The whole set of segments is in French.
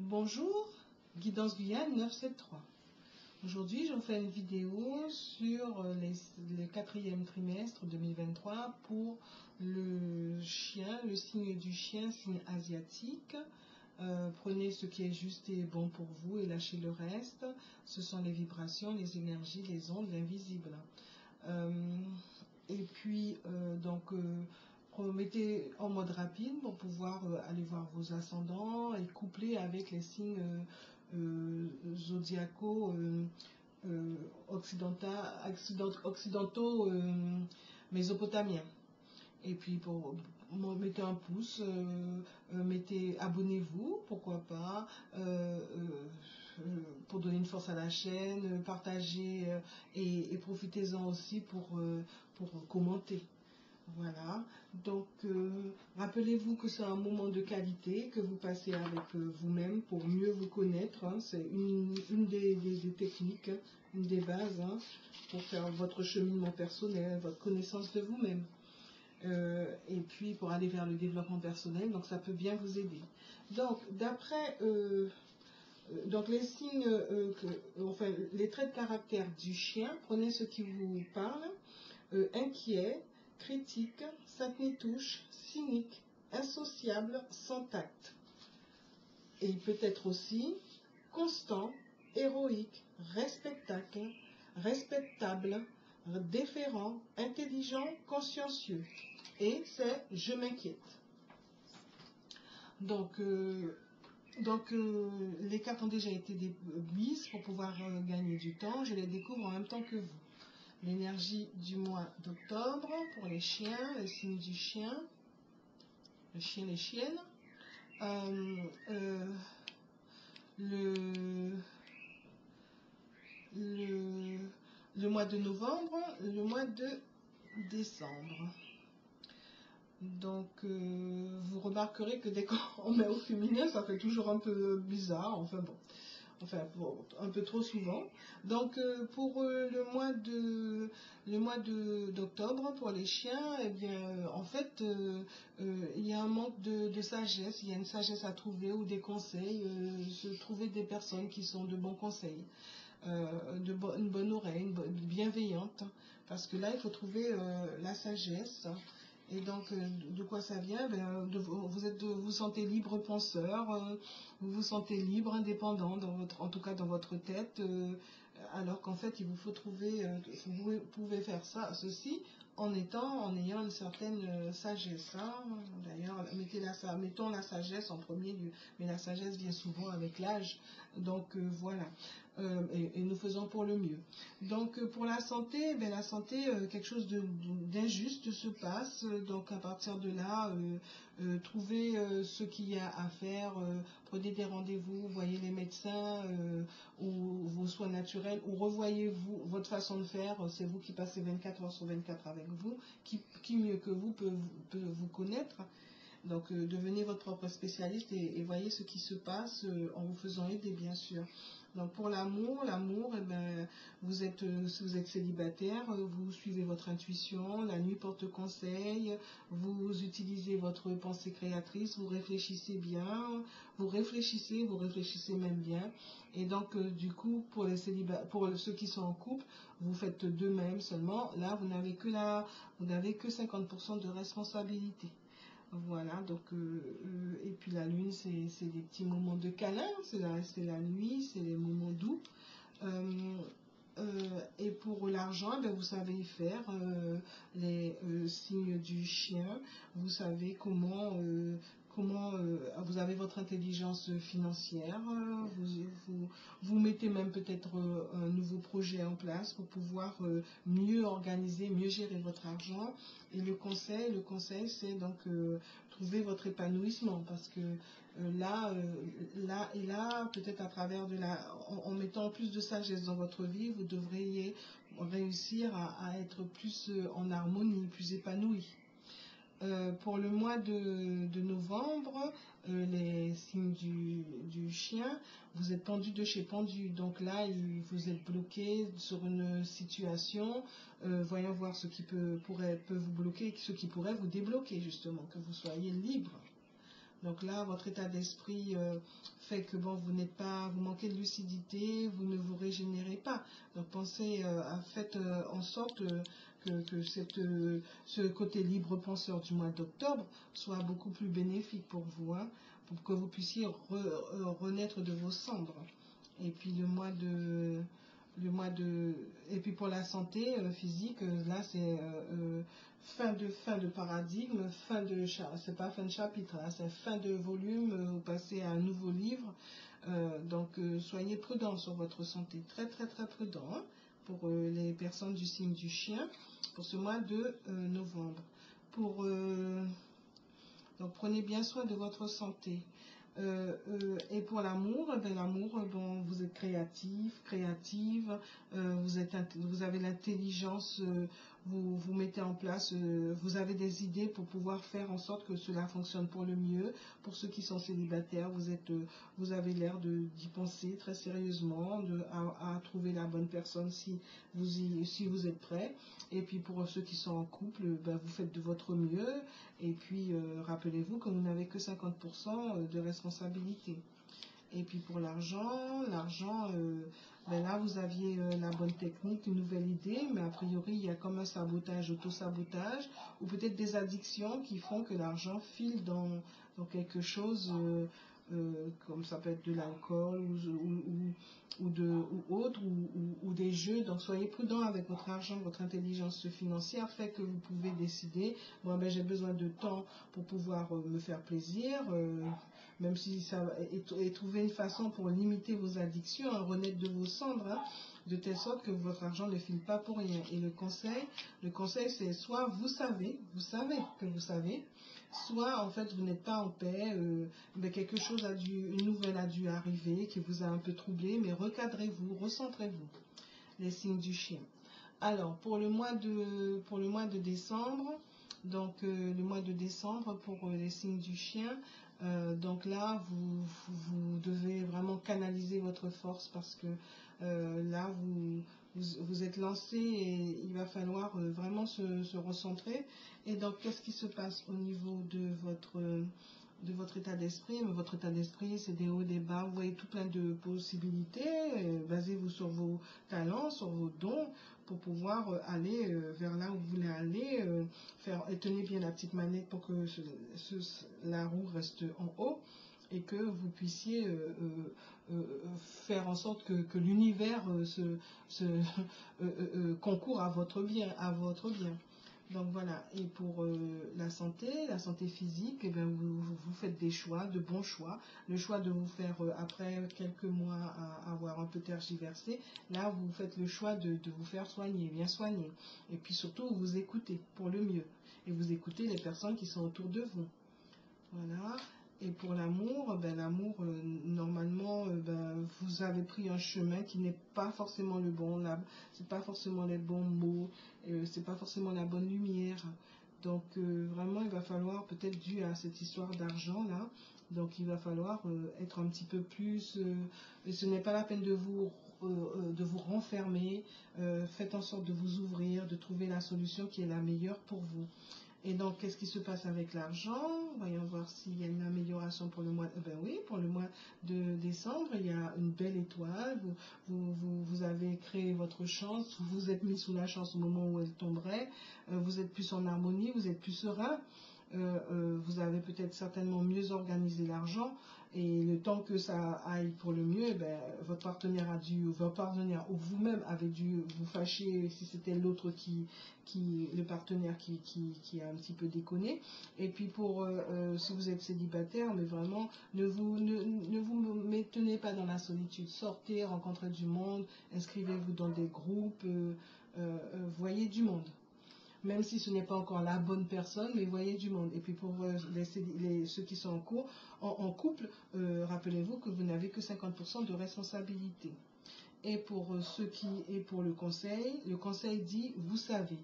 Bonjour, Guidance Guyane 973. Aujourd'hui, je vous fais une vidéo sur le quatrième trimestre 2023 pour le chien, le signe du chien, signe asiatique. Prenez ce qui est juste et bon pour vous et lâchez le reste. Ce sont les vibrations, les énergies, les ondes, l'invisible. Mettez en mode rapide pour pouvoir aller voir vos ascendants et coupler avec les signes zodiacaux occidentaux mésopotamiens. Et puis mettez un pouce, abonnez-vous, pourquoi pas, pour donner une force à la chaîne, partagez et profitez-en aussi pour commenter. Voilà, donc rappelez-vous que c'est un moment de qualité que vous passez avec vous-même pour mieux vous connaître. Hein. C'est une des techniques, une des bases pour faire votre cheminement personnel, votre connaissance de vous-même. Et puis pour aller vers le développement personnel, donc ça peut bien vous aider. Donc d'après les signes, les traits de caractère du chien, prenez ce qui vous parle. Inquiet, critique, touche, cynique, insociable, sans tact. Et il peut être aussi constant, héroïque, respectable, déférent, intelligent, consciencieux. Et c'est « je m'inquiète ». Donc, les cartes ont déjà été mises pour pouvoir gagner du temps. Je les découvre en même temps que vous. L'énergie du mois d'octobre pour les chiens, le signe du chien, le chien, les chiennes. Le mois de novembre, le mois de décembre. Donc, vous remarquerez que dès qu'on met au féminin, ça fait toujours un peu bizarre. Un peu trop souvent. Donc pour le mois d'octobre pour les chiens, eh bien en fait il y a un manque de sagesse, il y a une sagesse à trouver ou des conseils, trouver des personnes qui sont de bons conseils, une bonne oreille, bienveillante, parce que là il faut trouver la sagesse. Et donc, de quoi ça vient? Vous vous sentez libre penseur, vous vous sentez libre, indépendant, en tout cas dans votre tête, alors qu'en fait, il vous faut trouver, vous pouvez faire ceci en ayant une certaine sagesse. Hein. D'ailleurs, mettons la sagesse en premier lieu, mais la sagesse vient souvent avec l'âge. Donc, voilà. Et nous faisons pour le mieux. Donc pour la santé, quelque chose d'injuste se passe. Donc à partir de là, trouvez ce qu'il y a à faire, prenez des rendez-vous, voyez les médecins ou vos soins naturels, ou revoyez-vous votre façon de faire. C'est vous qui passez 24 heures sur 24 avec vous. Qui mieux que vous peut vous connaître? Donc devenez votre propre spécialiste et voyez ce qui se passe en vous faisant aider, bien sûr. Donc pour l'amour, si vous êtes célibataire, vous suivez votre intuition, la nuit porte conseil, vous utilisez votre pensée créatrice, vous réfléchissez bien, vous réfléchissez même bien. Et donc du coup, pour ceux qui sont en couple, vous faites de même seulement. Là, vous n'avez que 50% de responsabilité. Voilà, donc, et puis la lune, c'est des petits moments de câlin, c'est la nuit, c'est les moments doux. Et pour l'argent, vous savez faire les signes du chien, vous savez comment vous avez votre intelligence financière, vous mettez même peut-être un nouveau projet en place pour pouvoir mieux organiser, mieux gérer votre argent. Et le conseil c'est donc trouver votre épanouissement, parce que là, peut-être à travers en mettant plus de sagesse dans votre vie, vous devriez réussir à être plus en harmonie, plus épanoui. Pour le mois de novembre, les signes du chien, vous êtes pendu de chez pendu. Donc là, vous êtes bloqué sur une situation. Voyons voir ce qui peut vous bloquer, ce qui pourrait vous débloquer, justement, que vous soyez libre. Donc là, votre état d'esprit fait que bon, vous manquez de lucidité, vous ne vous régénérez pas. Donc pensez, faites en sorte que ce côté libre penseur du mois d'octobre soit beaucoup plus bénéfique pour vous, hein, pour que vous puissiez renaître de vos cendres. Et puis et puis pour la santé physique, là c'est fin de paradigme, c'est pas fin de chapitre, hein, c'est fin de volume, vous passez à un nouveau livre. Donc soyez prudents sur votre santé, très très très prudents, hein, pour les personnes du signe du chien pour ce mois de novembre. Donc prenez bien soin de votre santé. Et pour l'amour, bon, vous êtes créative, vous avez l'intelligence, vous mettez en place, vous avez des idées pour pouvoir faire en sorte que cela fonctionne pour le mieux. Pour ceux qui sont célibataires, vous avez l'air d'y penser très sérieusement, à trouver la bonne personne si vous êtes prêt. Et puis pour ceux qui sont en couple, ben, vous faites de votre mieux. Et puis rappelez-vous que vous n'avez que 50% de responsabilité. Et puis pour l'argent, ben là vous aviez la bonne technique, une nouvelle idée, mais a priori il y a comme un sabotage, autosabotage, ou peut-être des addictions qui font que l'argent file dans quelque chose, comme ça peut être de l'alcool ou autre, ou des jeux. Donc soyez prudent avec votre argent, votre intelligence financière fait que vous pouvez décider, bon ben j'ai besoin de temps pour pouvoir me faire plaisir, même si ça et trouver une façon pour limiter vos addictions, hein, renaître de vos cendres, hein, de telle sorte que votre argent ne file pas pour rien. Et le conseil c'est soit vous savez que vous savez, soit en fait vous n'êtes pas en paix, mais une nouvelle a dû arriver qui vous a un peu troublé, mais recadrez-vous, recentrez-vous, les signes du chien. Alors pour le mois de décembre, donc le mois de décembre pour les signes du chien, donc là vous devez vraiment canaliser votre force parce que là vous êtes lancé et il va falloir vraiment se recentrer. Et donc qu'est-ce qui se passe au niveau de votre état d'esprit? Votre état d'esprit, c'est des hauts, des bas, vous voyez tout plein de possibilités. Basez-vous sur vos talents, sur vos dons pour pouvoir aller vers là où vous voulez aller, et tenez bien la petite manette pour que la roue reste en haut et que vous puissiez faire en sorte que l'univers concourt à votre bien. Donc voilà, et pour la santé physique, eh bien, vous faites des choix, de bons choix. Le choix de vous faire, après quelques mois à avoir un peu tergiversé, là vous faites le choix de vous faire soigner, bien soigner. Et puis surtout, vous écoutez pour le mieux. Et vous écoutez les personnes qui sont autour de vous. Voilà. Et pour l'amour, normalement, vous avez pris un chemin qui n'est pas forcément le bon. Là, c'est pas forcément les bons mots, c'est pas forcément la bonne lumière. Donc vraiment, il va falloir, peut-être dû à cette histoire d'argent là, donc il va falloir être un petit peu plus. Et ce n'est pas la peine de vous renfermer. Faites en sorte de vous ouvrir, de trouver la solution qui est la meilleure pour vous. Et donc, qu'est-ce qui se passe avec l'argent? Voyons voir s'il y a une amélioration pour le mois. Ben oui, pour le mois de décembre, il y a une belle étoile. Vous avez créé votre chance. Vous vous êtes mis sous la chance au moment où elle tomberait. Vous êtes plus en harmonie, vous êtes plus serein. Vous avez peut-être certainement mieux organisé l'argent. Et le temps que ça aille pour le mieux, votre partenaire ou vous-même avez dû vous fâcher si c'était l'autre le partenaire qui a un petit peu déconné. Et puis si vous êtes célibataire, mais vraiment, ne vous maintenez pas dans la solitude. Sortez, rencontrez du monde, inscrivez-vous dans des groupes, voyez du monde. Même si ce n'est pas encore la bonne personne, mais voyez du monde. Et puis pour ceux qui sont en couple, rappelez-vous que vous n'avez que 50% de responsabilité. Et pour le conseil dit, vous savez.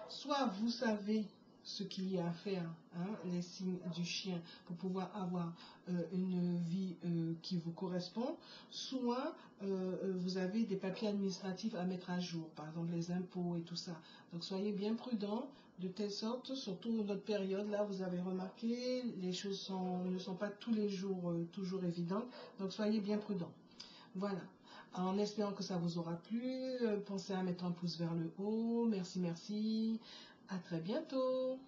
Soit vous savez ce qu'il y a à faire, hein, les signes du chien, pour pouvoir avoir une vie qui vous correspond, soit vous avez des papiers administratifs à mettre à jour, par exemple les impôts et tout ça. Donc soyez bien prudents, de telle sorte, surtout dans notre période, là vous avez remarqué, les choses ne sont pas tous les jours toujours évidentes, donc soyez bien prudents. Voilà. En espérant que ça vous aura plu, pensez à mettre un pouce vers le haut. Merci, merci. À très bientôt.